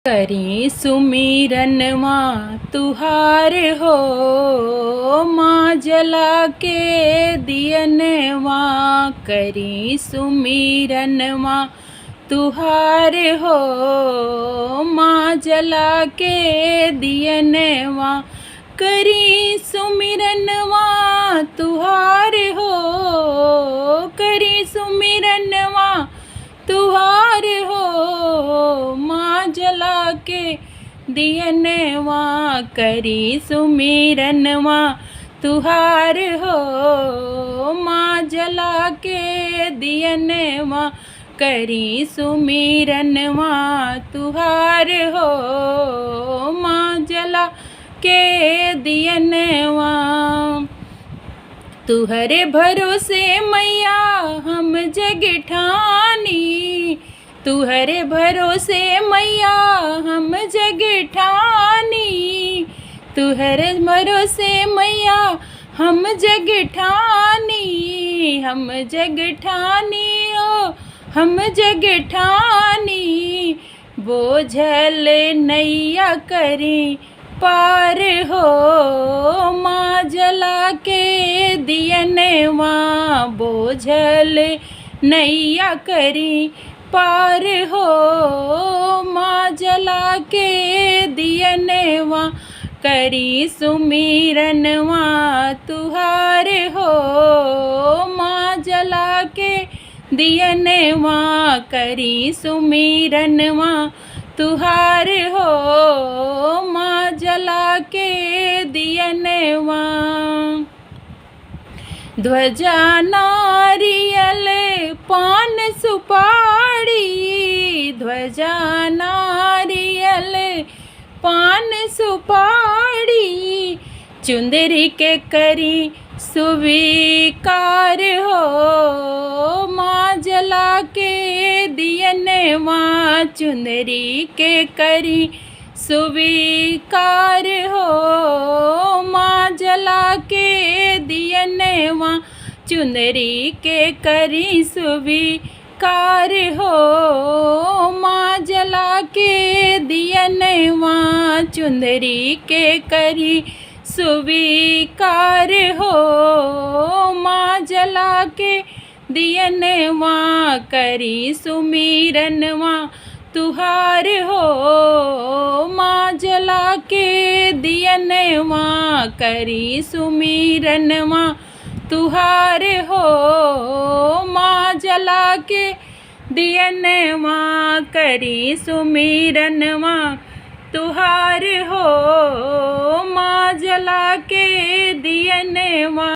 करी सुमिरन माँ तुहार हो, माँ जला के दियन माँ। करी सुमिरन माँ तुहार हो, माँ जला के दियन माँ। करी सुमिरन माँ तुहार हो, करी सुमिरन माँ तुहार हो, माँ जला के दियन माँ। करी सुमिरन माँ तुहार हो, माँ जला के दियन माँ। करी सुमिरन माँ तुहार हो, माँ जला के दियन माँ। तुहरे भरोसे मैया हम जग ठानी, तुहरे भरोसे मैया हम जग ठानी। तुहरे भरोसे मैया हम जग ठानी, हम जग ठानी ओ हम जग ठानी। बोझल नैया करी पार हो, माँ जला के दियन माँ। बोझल नैया करी पार हो, माँ जला के दियन माँ। करी सुमिरन माँ तुहार हो, माँ जला के दियन माँ। करी सुमिरन माँ तुहार हो, माँ जला के दियन माँ। ध्वजा नारियल पान सुपारी, ध्वजा नारियल पान सुपारी। चुंदरी के करी स्वीकार हो, माँ जला के दियन माँ। चुंदरी के करी स्वीकार हो, माँ जला के दियन माँ। चुंदरी के करी स्वीकार हो, माँ जला के दियन माँ। चुंदरी के करी स्वीकार हो, माँ जला के दियन माँ। करी सुमिरन माँ तुहार हो, माँ जला के दियन माँ। करी सुमिरन माँ तुहार हो, माँ जला के दियन माँ। करी सुमिरन माँ तुहार हो, माँ जला के दियन माँ।